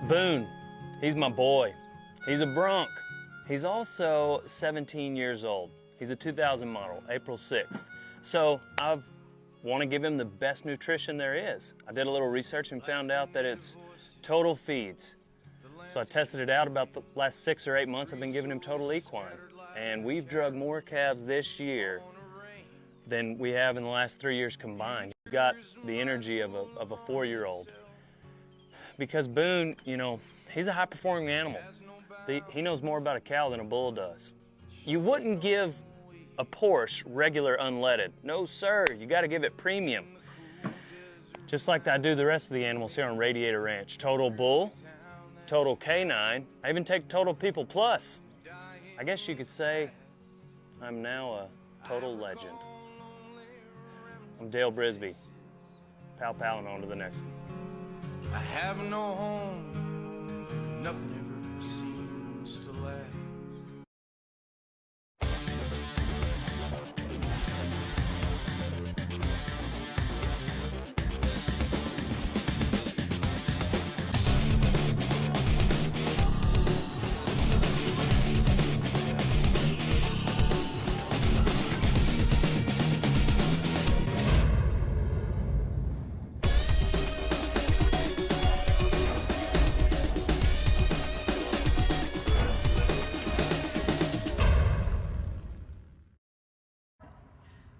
Boone, he's my boy. He's a bronc. He's also 17 years old. He's a 2000 model, April 6th. So I want to give him the best nutrition there is. I did a little research and found out that it's Total Feeds. So I tested it out. About the last 6 or 8 months, I've been giving him Total Equine. And we've drugged more calves this year than we have in the last 3 years combined. He's got the energy of a 4-year-old. Because Boone, you know, he's a high-performing animal. He knows more about a cow than a bull does. You wouldn't give a Porsche regular unleaded. No, sir, you gotta give it premium. Just like I do the rest of the animals here on Radiator Ranch. Total Bull, Total Canine, I even take Total People Plus. I guess you could say I'm now a total legend. I'm Dale Brisby. Pow pow and on to the next one. I have no home, nothing ever seems to last.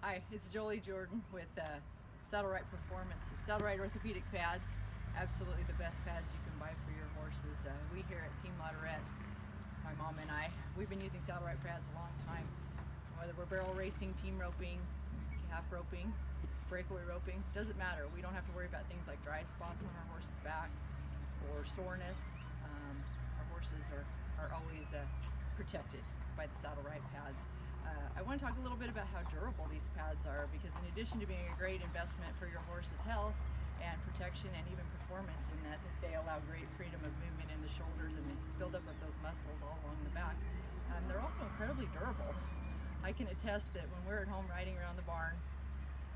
Hi, it's Jolie Jordan with Saddle Right Performance. Saddle Right Orthopedic Pads, absolutely the best pads you can buy for your horses. We here at Team Latourette, my mom and I, we've been using Saddle Right pads a long time. Whether we're barrel racing, team roping, calf roping, breakaway roping, doesn't matter. We don't have to worry about things like dry spots on our horses' backs or soreness. Our horses are always protected by the Saddle Right pads. I want to talk a little bit about how durable these pads are, because in addition to being a great investment for your horse's health and protection and even performance, in that they allow great freedom of movement in the shoulders and build up of those muscles all along the back, they're also incredibly durable. I can attest that when we're at home riding around the barn,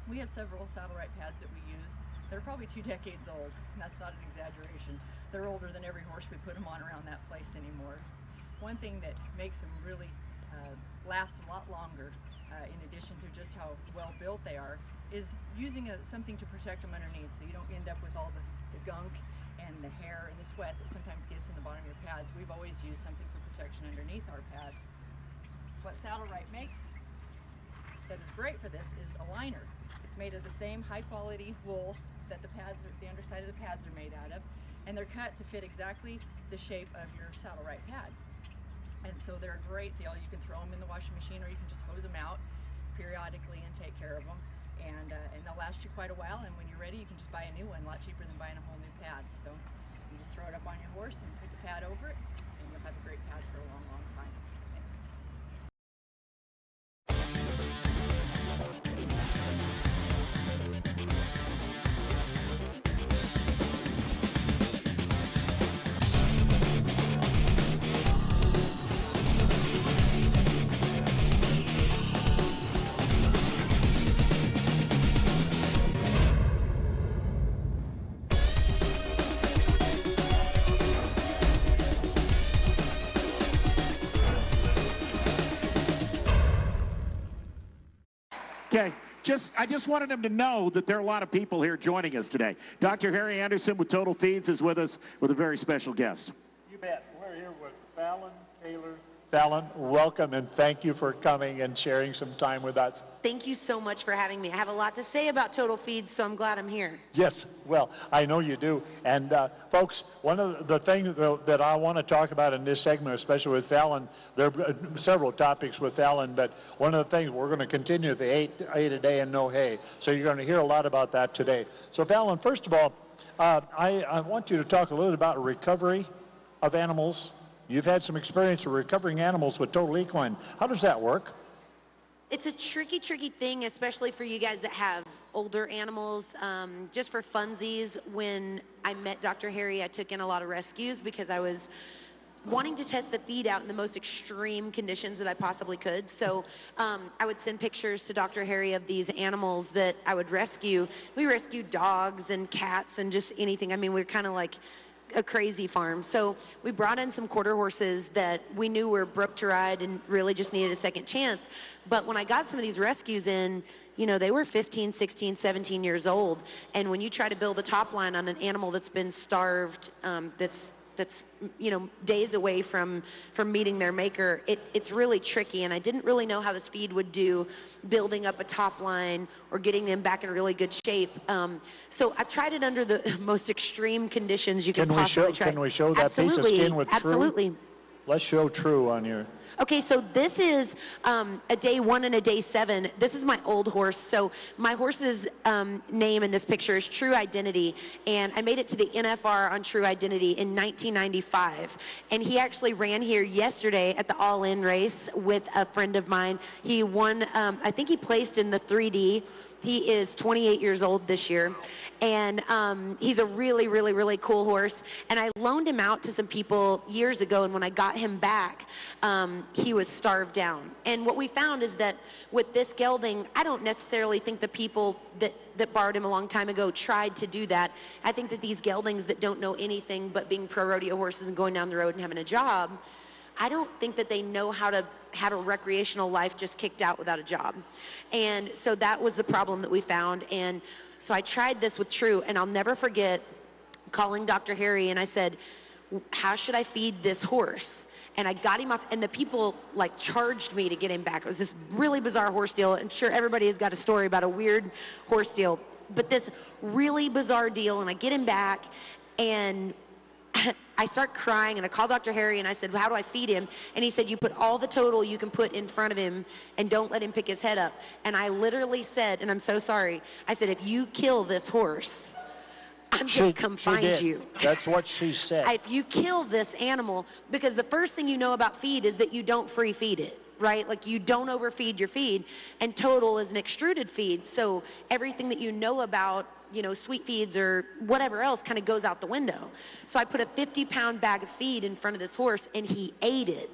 we have several Saddle Right pads that we use. They're probably 2 decades old, and that's not an exaggeration. They're older than every horse we put them on around that place anymore. One thing that makes them really last a lot longer, in addition to just how well built they are, is using something to protect them underneath, so you don't end up with all the gunk and the hair and the sweat that sometimes gets in the bottom of your pads. We've always used something for protection underneath our pads. What Saddle Right makes that is great for this is a liner. It's made of the same high quality wool that the underside of the pads are made out of, and they're cut to fit exactly the shape of your Saddle Right pad. And so they're a great deal. You can throw them in the washing machine, or you can just hose them out periodically and take care of them. And they'll last you quite a while, and when you're ready, you can just buy a new one, a lot cheaper than buying a whole new pad. So you just throw it up on your horse and put the pad over it, and you'll have a great pad for a long, long time. Thanks. Okay, I just wanted them to know that there are a lot of people here joining us today. Dr. Harry Anderson with Total Feeds is with us with a very special guest. You bet. We're here with Fallon Taylor. Fallon, welcome and thank you for coming and sharing some time with us. Thank you so much for having me. I have a lot to say about Total Feeds, so I'm glad I'm here. Yes, well, I know you do. And folks, one of the things that I want to talk about in this segment, especially with Fallon, there are several topics with Fallon, but one of the things we're going to continue the eight a day and no hay. So you're going to hear a lot about that today. So Fallon, first of all, I want you to talk a little about recovery of animals. You've had some experience with recovering animals with Total Equine. How does that work? It's a tricky thing, especially for you guys that have older animals. Just for funsies, when I met Dr. Harry, I took in a lot of rescues because I was wanting to test the feed out in the most extreme conditions that I possibly could. So I would send pictures to Dr. Harry of these animals that I would rescue. We rescued dogs and cats and just anything. I mean, we were kind of like a crazy farm. So we brought in some quarter horses that we knew were broke to ride and really just needed a second chance. But when I got some of these rescues in, you know, they were 15, 16, 17 years old. And when you try to build a top line on an animal that's been starved, that's you know, days away from meeting their maker, it's really tricky. And I didn't really know how this feed would do building up a top line or getting them back in really good shape. So I've tried it under the most extreme conditions you can possibly try. Can we show that piece of skin with True? Absolutely. Let's show True on your. Okay, so this is a day 1 and a day 7. This is my old horse. So my horse's name in this picture is True Identity, and I made it to the NFR on True Identity in 1995. And he actually ran here yesterday at the All-In race with a friend of mine. He won, I think he placed in the 3D. He is 28 years old this year, and he's a really, really, really cool horse. And I loaned him out to some people years ago, and when I got him back, he was starved down. And what we found is that with this gelding, I don't necessarily think the people that borrowed him a long time ago tried to do that. I think that these geldings that don't know anything but being pro rodeo horses and going down the road and having a job, I don't think that they know how to have a recreational life just kicked out without a job. And so that was the problem that we found. And so I tried this with True, and I'll never forget calling Dr. Harry, and I said, how should I feed this horse? And I got him off, and the people like charged me to get him back. It was this really bizarre horse deal. I'm sure everybody has got a story about a weird horse deal, but this really bizarre deal, and I get him back, and I start crying, and I call Dr. Harry, and I said, well, how do I feed him? And he said, you put all the total you can put in front of him and don't let him pick his head up. And I literally said, and I'm so sorry, I said, if you kill this horse, I'm going to come find you. That's what she said. If you kill this animal, because the first thing you know about feed is that you don't free feed it, right? Like you don't overfeed your feed, and Total is an extruded feed. So everything that you know about, you know, sweet feeds or whatever else kind of goes out the window. So I put a 50-pound bag of feed in front of this horse, and he ate it.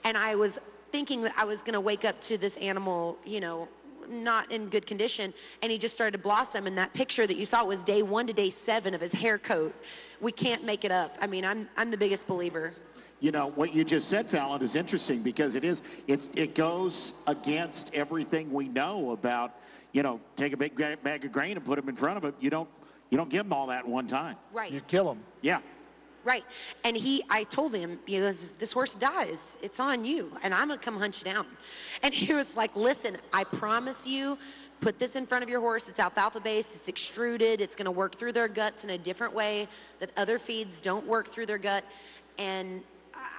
And I was thinking that I was going to wake up to this animal, you know, not in good condition, and he just started to blossom. And that picture that you saw was day 1 to day 7 of his hair coat. We can't make it up. I mean, I'm the biggest believer. You know, what you just said, Fallon, is interesting because it goes against everything we know about, you know, take a big bag of grain and put them in front of it. You don't give them all that one time. Right. You kill them. Yeah. Right. And I told him, you know, this horse dies, it's on you, and I'm going to come hunt you down. And he was like, listen, I promise you, put this in front of your horse. It's alfalfa based, it's extruded, it's going to work through their guts in a different way that other feeds don't work through their gut. And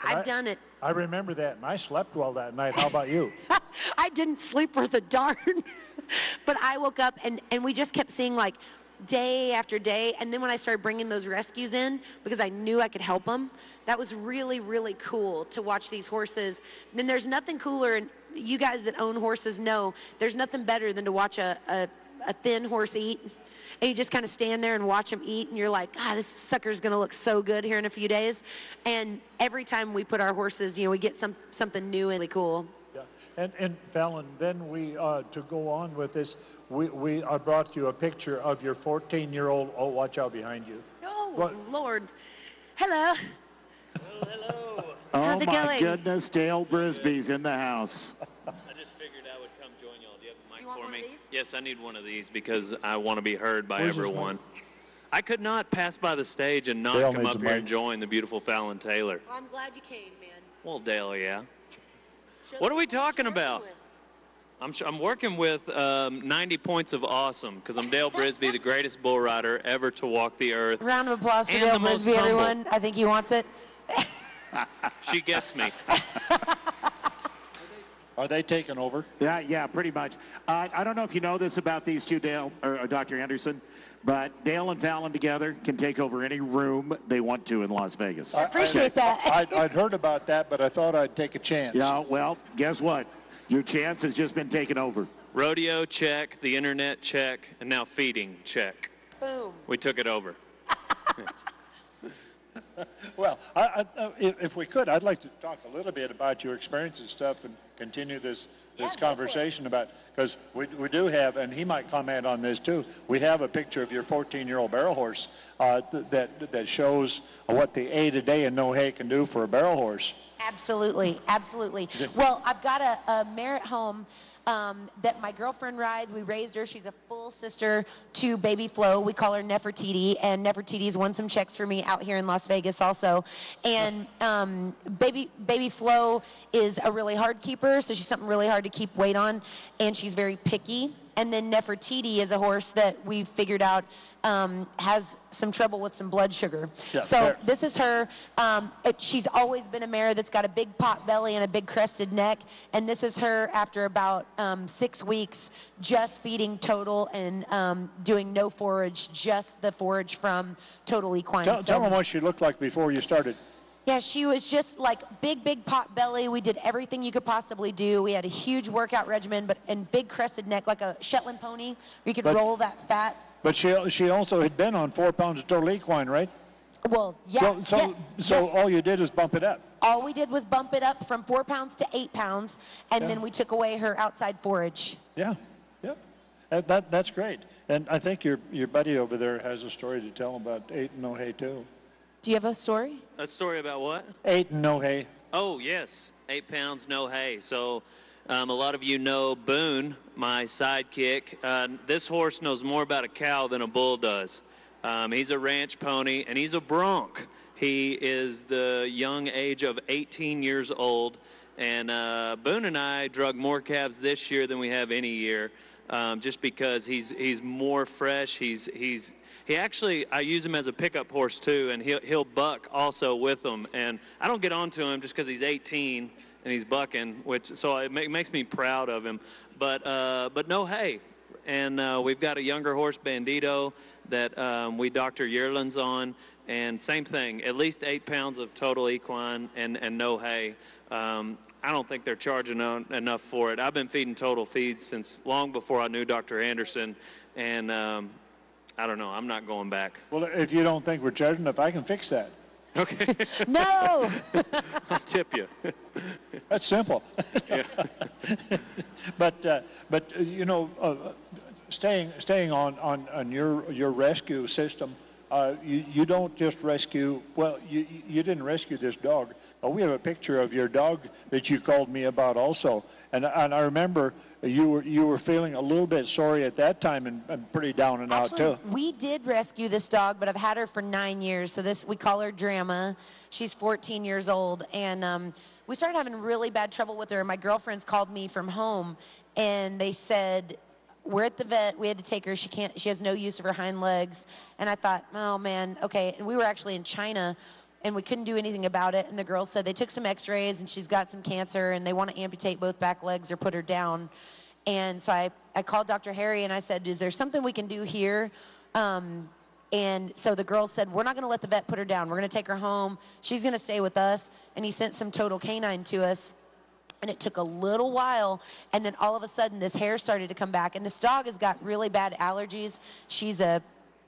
I've done it. I remember that, and I slept well that night. How about you? I didn't sleep worth a darn. But I woke up, and we just kept seeing, like, day after day. And then when I started bringing those rescues in, because I knew I could help them, that was really, really cool to watch these horses. And then there's nothing cooler, and you guys that own horses know, there's nothing better than to watch a thin horse eat. And you just kind of stand there and watch them eat, and you're like, this sucker's going to look so good here in a few days. And every time we put our horses, you know, we get something new and really cool. Yeah. And Fallon, then we, to go on with this, we brought you a picture of your 14-year-old, oh, watch out behind you. Oh, what? Lord. Hello. Hello. How's it Oh, my going? goodness, Dale Brisby's in the house. I just figured I would come join y'all. Do you have a mic You want for one of me? these? Yes, I need one of these because I want to be heard by Where's his everyone. I could not pass by the stage and not Dale come needs up a here mic. and join the beautiful Fallon Taylor. Well, I'm glad you came, man. Well, Dale, yeah. Show What them are we what you're talking working about? with. I'm working with 90 points of awesome because I'm Dale Brisby, the greatest bull rider ever to walk the earth. Round of applause for And Dale the most Brisby, humble. everyone. I think he wants it. She gets me. Are they taking over? Yeah, pretty much. I don't know if you know this about these two, Dale or Dr. Anderson, but Dale and Fallon together can take over any room they want to in Las Vegas. I appreciate that. I'd heard about that, but I thought I'd take a chance. Yeah, well, guess what? Your chance has just been taken over. Rodeo, check. The internet, check. And now feeding, check. Boom. We took it over. Well, if we could, I'd like to talk a little bit about your experience and stuff and continue this Yeah, go for it. conversation about, because we do have, and he might comment on this too, we have a picture of your 14-year-old barrel horse that shows what the 8 a day and no hay can do for a barrel horse. Absolutely, absolutely. Well, I've got a mare at home that my girlfriend rides. We raised her. She's a full sister to Baby Flo. We call her Nefertiti, and Nefertiti's won some checks for me out here in Las Vegas also. And Baby Flo is a really hard keeper, so she's something really hard to keep weight on, and she's very picky. And then Nefertiti is a horse that we figured out has some trouble with some blood sugar. Yeah, so fair. this is her. She's always been a mare that's got a big pot belly and a big crested neck. And this is her after about 6 weeks just feeding Total and doing no forage, just the forage from Total Equine. Tell them what she looked like before you started. Yeah, she was just like big pot belly. We did everything you could possibly do. We had a huge workout regimen, and big crested neck, like a Shetland pony, where you could roll that fat. But she also had been on 4 pounds of Total Equine, right? Well, yeah, So yes. all you did is bump it up. All we did was bump it up from 4 pounds to 8 pounds, and then we took away her outside forage. Yeah. That's great. And I think your buddy over there has a story to tell about 8 and no hay too. Do you have a story? A story about what? 8 and no hay. Oh, yes. 8 pounds, no hay. So a lot of you know Boone, my sidekick. This horse knows more about a cow than a bull does. He's a ranch pony, and he's a bronc. He is the young age of 18 years old. And Boone and I drug more calves this year than we have any year, just because he's more fresh. He actually, I use him as a pickup horse too, and he'll buck also with them. And I don't get onto him just because he's 18 and he's bucking, so it makes me proud of him. But no hay, and we've got a younger horse, Bandito, that we doctor yearlings on, and same thing, at least 8 pounds of Total Equine and no hay. I don't think they're charging enough for it. I've been feeding Total feeds since long before I knew Dr. Anderson, and I don't know. I'm not going back. Well, if you don't think we're charging enough, I can fix that. Okay. No! I'll tip you. That's simple. Yeah. But you know, staying on your rescue system, you don't just rescue. Well, you didn't rescue this dog. But we have a picture of your dog that you called me about also, and I remember you were feeling a little bit sorry at that time and pretty down and Actually, out too. we did rescue this dog, but I've had her for 9 years. So we call her Drama. She's 14 years old, and we started having really bad trouble with her. My girlfriends called me from home, and they said, we're at the vet. We had to take her. She has no use of her hind legs. And I thought, oh man, okay. And we were actually in China, and we couldn't do anything about it. And the girls said they took some x-rays and she's got some cancer and they want to amputate both back legs or put her down. And so I called Dr. Harry and I said, is there something we can do here? And so the girls said, we're not going to let the vet put her down. We're going to take her home. She's going to stay with us. And he sent some Total Canine to us. And it took a little while, and then all of a sudden this hair started to come back. And this dog has got really bad allergies. She's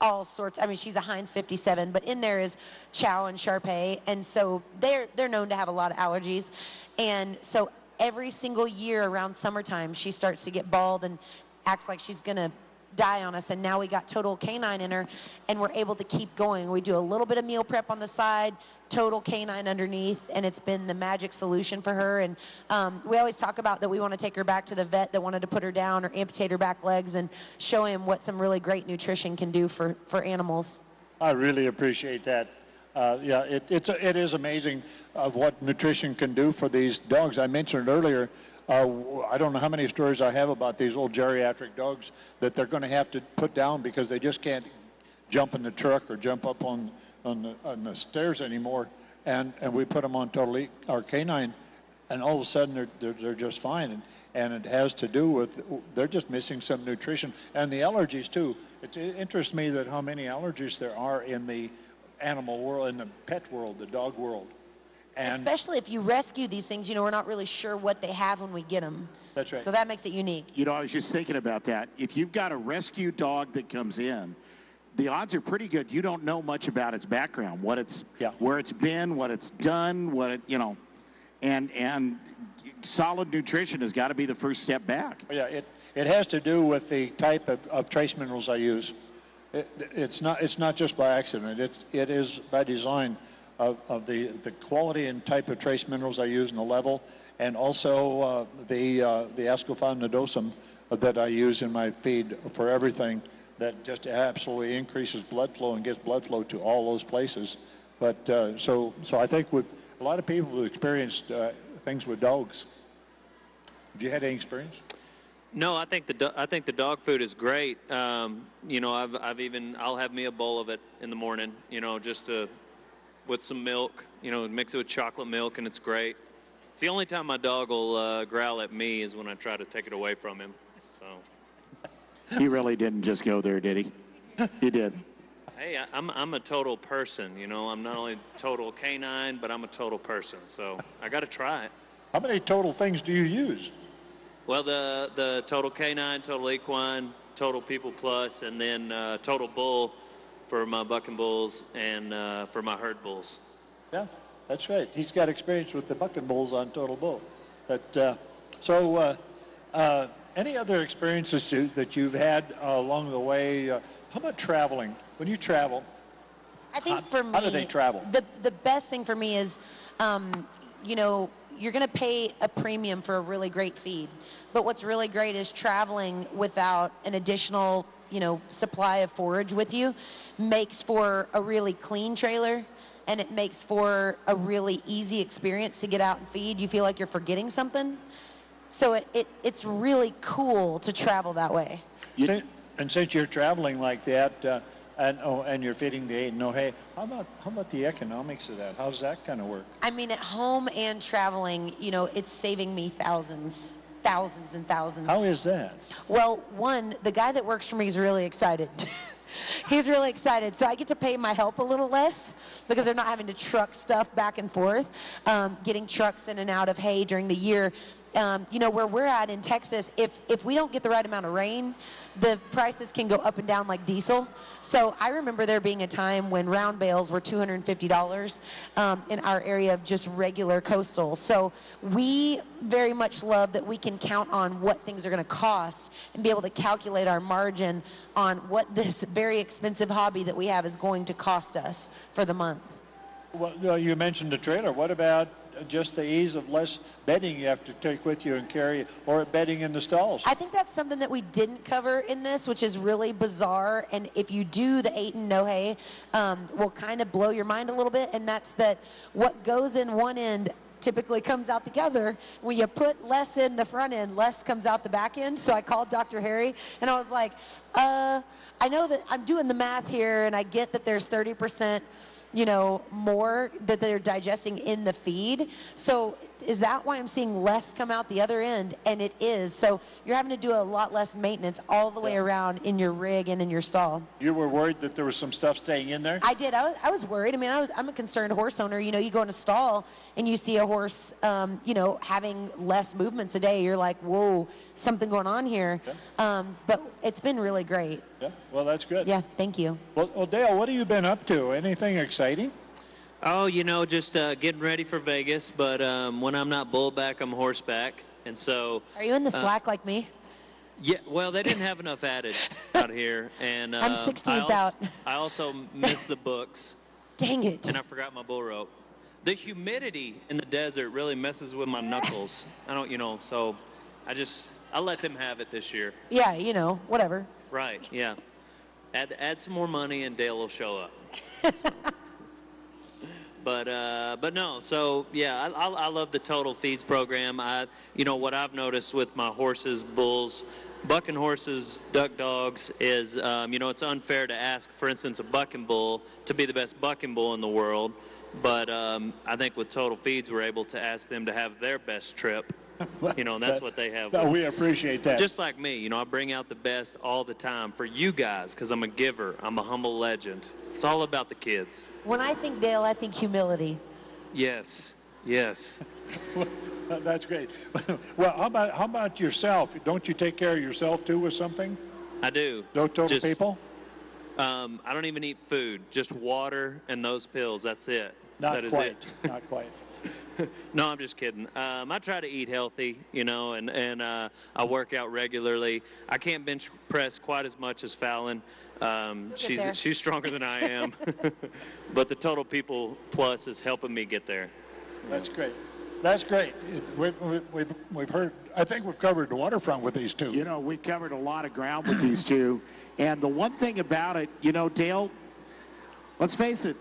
all sorts. I mean, she's a Heinz 57, but in there is Chow and Shar-Pei, and so they're known to have a lot of allergies. And so every single year around summertime, she starts to get bald and acts like she's gonna die on us. And now we got Total Canine in her, and we're able to keep going. We do a little bit of meal prep on the side, Total Canine underneath, and it's been the magic solution for her. And we always talk about that we want to take her back to the vet that wanted to put her down or amputate her back legs and show him what some really great nutrition can do for animals. I really appreciate that. Yeah, it is amazing of what nutrition can do for these dogs. I mentioned earlier, I don't know how many stories I have about these old geriatric dogs that they're going to have to put down because they just can't jump in the truck or jump up on the stairs anymore, and we put them on Total our canine, and all of a sudden they're just fine, and it has to do with they're just missing some nutrition and the allergies too. It interests me that how many allergies there are in the animal world, in the pet world, the dog world. And especially if you rescue these things, you know, we're not really sure what they have when we get them. That's right. So that makes it unique. You know, I was just thinking about that. If you've got a rescue dog that comes in, the odds are pretty good. You don't know much about its background, what it's, Yeah. where it's been, what it's done, what it, you know, and solid nutrition has got to be the first step back. Yeah, it has to do with the type of trace minerals I use. It's not just by accident. It is by design of the quality and type of trace minerals I use and the level, and also the ascophon nodosum that I use in my feed for everything. That just absolutely increases blood flow and gets blood flow to all those places. But so I think with a lot of people who experienced things with dogs. Have you had any experience? No, I think the dog food is great. You know, I'll have me a bowl of it in the morning. You know, just with some milk. You know, mix it with chocolate milk, and it's great. It's the only time my dog will growl at me is when I try to take it away from him. So. He really didn't just go there, did he? He did. Hey, I'm a total person. You know, I'm not only total canine, but I'm a total person. So I got to try it. How many total things do you use? Well, the total canine, total equine, total people plus, and then total bull for my bucking bulls and for my herd bulls. Yeah, that's right. He's got experience with the bucking bulls on Total Bull. But any other experiences that you've had along the way? How about traveling? When you travel, I think for me, how do they travel? The best thing for me is, you know, you're going to pay a premium for a really great feed. But what's really great is traveling without an additional, you know, supply of forage with you makes for a really clean trailer, and it makes for a really easy experience to get out and feed. You feel like you're forgetting something. So it's really cool to travel that way. And since you're traveling like that, and you're feeding the 8 no hay, how about the economics of that? How does that kind of work? I mean, at home and traveling, you know, it's saving me thousands and thousands. How is that? Well, one, the guy that works for me is really excited. He's really excited. So I get to pay my help a little less because they're not having to truck stuff back and forth, getting trucks in and out of hay during the year. You know, where we're at in Texas, if we don't get the right amount of rain, the prices can go up and down like diesel. So I remember there being a time when round bales were $250 in our area of just regular coastal. So we very much love that we can count on what things are going to cost and be able to calculate our margin on what this very expensive hobby that we have is going to cost us for the month. Well, you mentioned the trailer. What about just the ease of less bedding you have to take with you and carry, or bedding in the stalls? I think that's something that we didn't cover in this, which is really bizarre. And if you do the 8 and no hay, will kind of blow your mind a little bit. And that's that what goes in one end typically comes out the other. When you put less in the front end, less comes out the back end. So I called Dr. Harry and I was like, I know that I'm doing the math here, and I get that there's 30%, you know, more that they're digesting in the feed. So is that why I'm seeing less come out the other end? And it is. So you're having to do a lot less maintenance all the way around in your rig and in your stall. You were worried that there was some stuff staying in there? I did. I was worried. I mean, I'm a concerned horse owner. You know, you go in a stall and you see a horse, you know, having less movements a day. You're like, whoa, something going on here. Yeah. But it's been really great. Yeah. Well, that's good. Yeah, thank you. Well, Dale, what have you been up to? Anything exciting? Oh, you know, just getting ready for Vegas. But when I'm not bullback, I'm horseback. And so. Are you in the slack like me? Yeah, well, they didn't have enough added out here. And I'm 16th out. I also missed the books. Dang it. And I forgot my bull rope. The humidity in the desert really messes with my knuckles. I don't, you know, so I let them have it this year. Yeah, you know, whatever. Right, yeah. Add some more money and Dale will show up. But no, so yeah, I love the Total Feeds program. You know, what I've noticed with my horses, bulls, bucking horses, duck dogs is, you know, it's unfair to ask, for instance, a bucking bull to be the best bucking bull in the world. But I think with Total Feeds, we're able to ask them to have their best trip. You know, and that's what they have. We appreciate that. Just like me, you know, I bring out the best all the time for you guys because I'm a giver. I'm a humble legend. It's all about the kids. When I think Dale, I think humility. Yes, yes. That's great. Well, how about yourself? Don't you take care of yourself too with something? I do. No Total Just- People? I don't even eat food, just water and those pills. That's it. Not That is quite. it. Not quite. No, I'm just kidding. I try to eat healthy, you know, and I work out regularly. I can't bench press quite as much as Fallon. there. She's stronger than I am, but the Total People Plus is helping me get there. That's great. That's great. We've heard, I think we've covered the waterfront with these two. You know, we've covered a lot of ground with these two. And the one thing about it, you know, Dale, let's face it,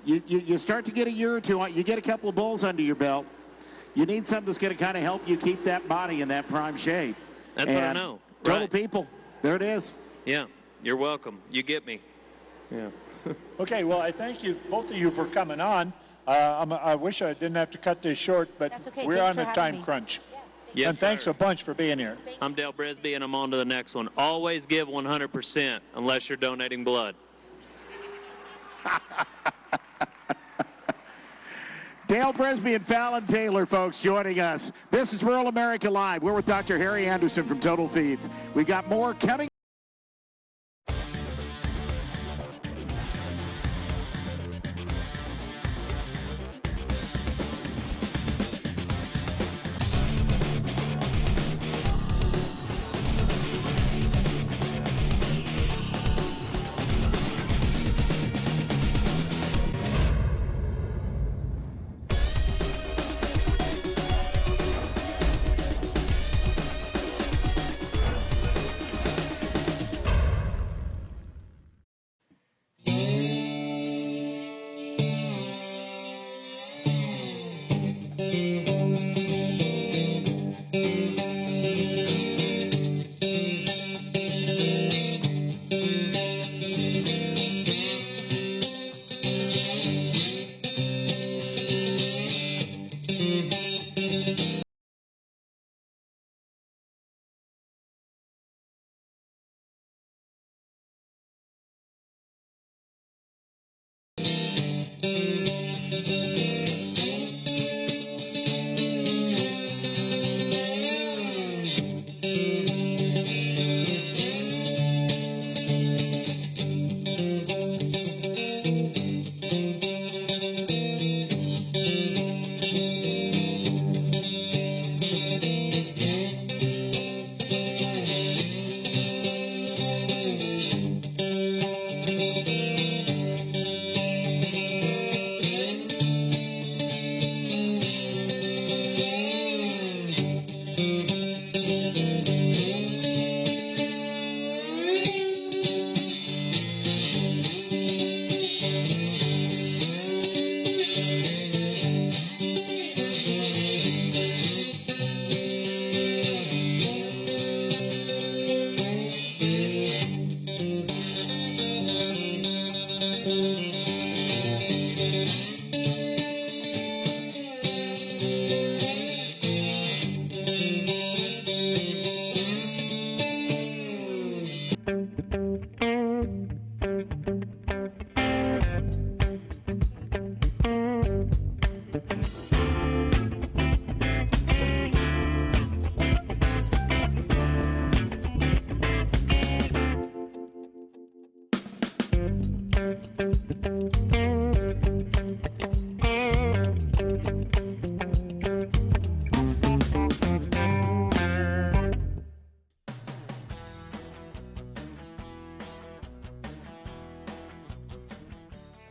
you start to get a year or two on, you get a couple of bulls under your belt. You need something that's going to kind of help you keep that body in that prime shape. That's what I know. Total Right. People, there it is. Yeah, you're welcome. You get me. Yeah. Okay, well, I thank you, both of you, for coming on. I wish I didn't have to cut this short, but That's okay. we're Thanks on for a having time me. crunch. Yes, And thanks sir. a bunch for being here. I'm Dale Brisby, and I'm on to the next one. Always give 100% unless you're donating blood. Dale Brisby and Fallon Taylor, folks, joining us. This is Rural America Live. We're with Dr. Harry Anderson from Total Feeds. We've got more coming.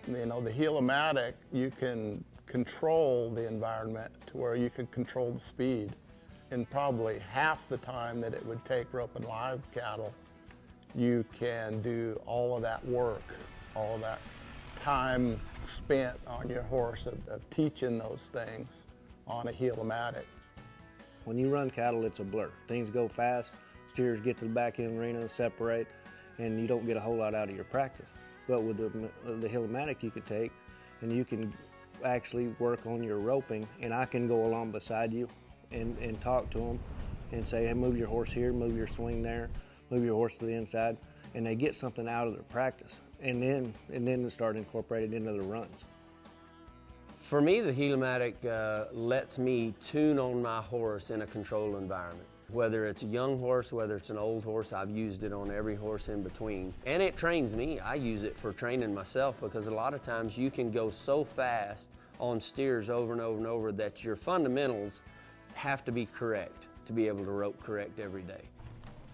You know, the Helomatic, you can control the environment to where you can control the speed in probably half the time that it would take roping live cattle. You can do all of that work, all of that time spent on your horse of teaching those things on a Helomatic. When you run cattle, it's a blur. Things go fast, steers get to the back end of the arena, separate, and you don't get a whole lot out of your practice. But with the Helomatic you could take, and you can actually work on your roping, and I can go along beside you and talk to them and say, hey, move your horse here, move your swing there, move your horse to the inside, and they get something out of their practice, and then start incorporating it into the runs. For me, the Helomatic lets me tune on my horse in a controlled environment. Whether it's a young horse, whether it's an old horse, I've used it on every horse in between. And it trains me. I use it for training myself because a lot of times you can go so fast on steers over and over and over that your fundamentals have to be correct to be able to rope correct every day.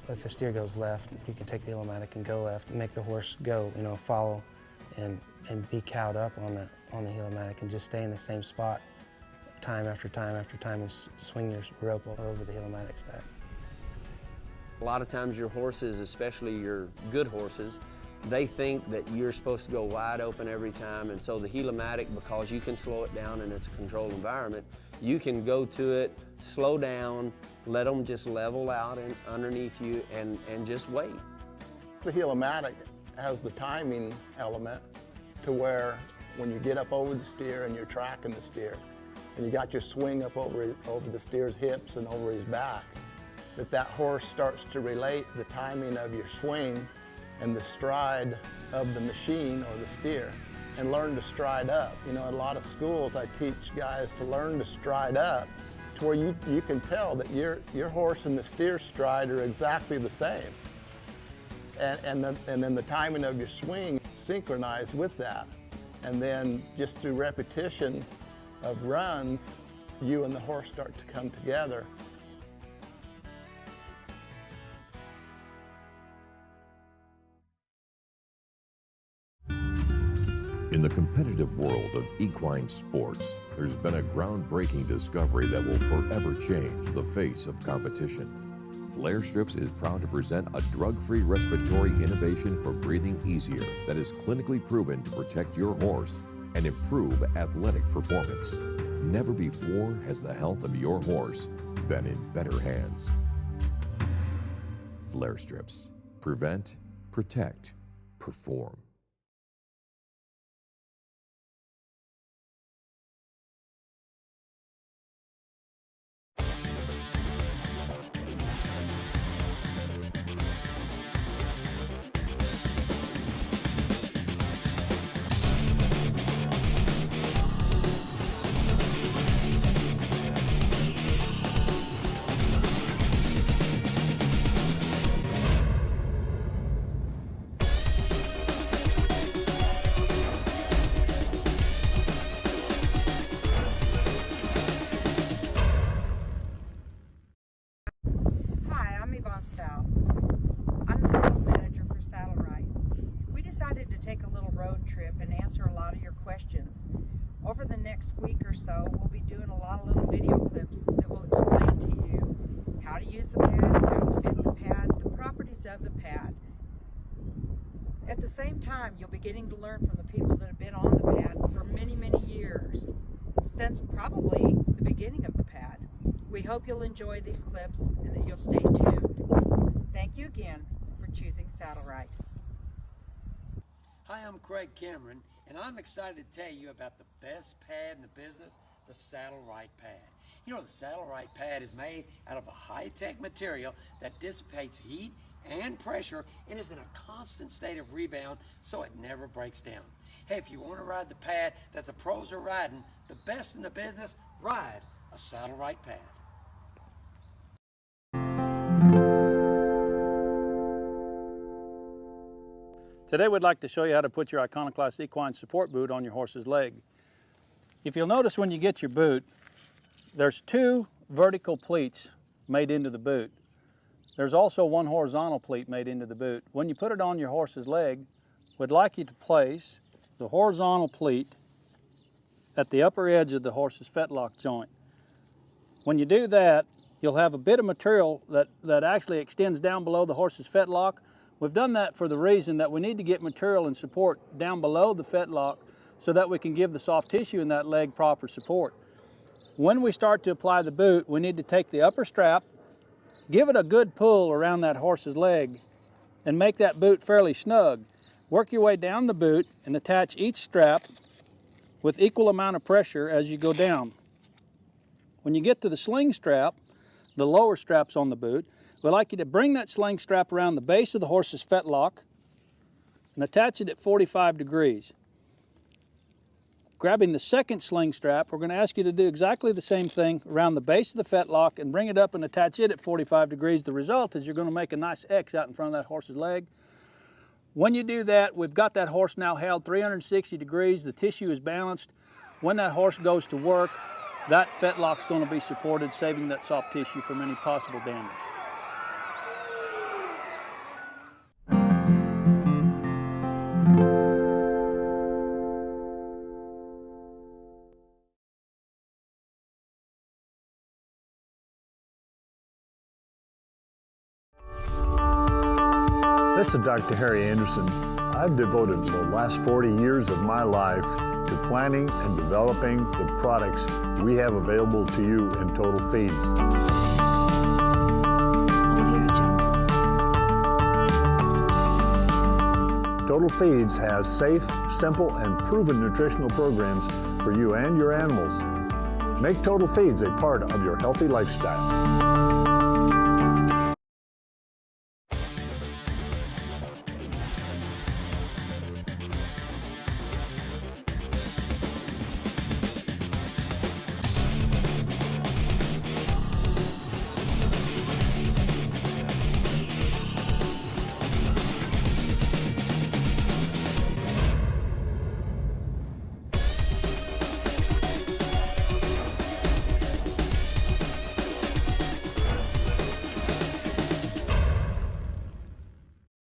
If the steer goes left, you can take the Illumatic and go left and make the horse go, follow and be cowed up on the Illumatic and just stay in the same spot time after time after time and swing your rope over the Illumatic's back. A lot of times your horses, especially your good horses, they think that you're supposed to go wide open every time, and so the Illumatic, because you can slow it down and it's a controlled environment, you can go to it, slow down, let them just level out and underneath you and just wait. The Illumatic has the timing element to where when you get up over the steer and you're tracking the steer, and you got your swing up over the steer's hips and over his back, that horse starts to relate the timing of your swing and the stride of the machine or the steer and learn to stride up. In a lot of schools I teach guys to learn to stride up to where you can tell that your horse and the steer stride are exactly the same. And then the timing of your swing synchronized with that. And then just through repetition of runs, you and the horse start to come together. In the competitive world of equine sports, there's been a groundbreaking discovery that will forever change the face of competition. Flare Strips is proud to present a drug-free respiratory innovation for breathing easier that is clinically proven to protect your horse and improve athletic performance. Never before has the health of your horse been in better hands. Flare Strips. Prevent, protect, perform. Over the next week or so, we'll be doing a lot of little video clips that will explain to you how to use the pad, how to fit the pad, the properties of the pad. At the same time, you'll be getting to learn from the people that have been on the pad for many, many years, since probably the beginning of the pad. We hope you'll enjoy these clips and that you'll stay tuned. Thank you again for choosing Saddle Right. Hi, I'm Craig Cameron, and I'm excited to tell you about the best pad in the business, the Saddle Right pad. The Saddle Right pad is made out of a high-tech material that dissipates heat and pressure and is in a constant state of rebound so it never breaks down. Hey, if you want to ride the pad that the pros are riding, the best in the business, ride a Saddle Right pad. Today we'd like to show you how to put your Iconoclast equine support boot on your horse's leg. If you'll notice when you get your boot, there's two vertical pleats made into the boot. There's also one horizontal pleat made into the boot. When you put it on your horse's leg, we'd like you to place the horizontal pleat at the upper edge of the horse's fetlock joint. When you do that, you'll have a bit of material that actually extends down below the horse's fetlock. We've done that for the reason that we need to get material and support down below the fetlock so that we can give the soft tissue in that leg proper support. When we start to apply the boot, we need to take the upper strap, give it a good pull around that horse's leg, and make that boot fairly snug. Work your way down the boot and attach each strap with equal amount of pressure as you go down. When you get to the sling strap, the lower straps on the boot, we'd like you to bring that sling strap around the base of the horse's fetlock and attach it at 45 degrees. Grabbing the second sling strap, we're going to ask you to do exactly the same thing around the base of the fetlock and bring it up and attach it at 45 degrees. The result is you're going to make a nice X out in front of that horse's leg. When you do that, we've got that horse now held 360 degrees. The tissue is balanced. When that horse goes to work, that fetlock's going to be supported, saving that soft tissue from any possible damage. This is Dr. Harry Anderson. I've devoted the last 40 years of my life to planning and developing the products we have available to you in Total Feeds. Total Feeds has safe, simple, and proven nutritional programs for you and your animals. Make Total Feeds a part of your healthy lifestyle.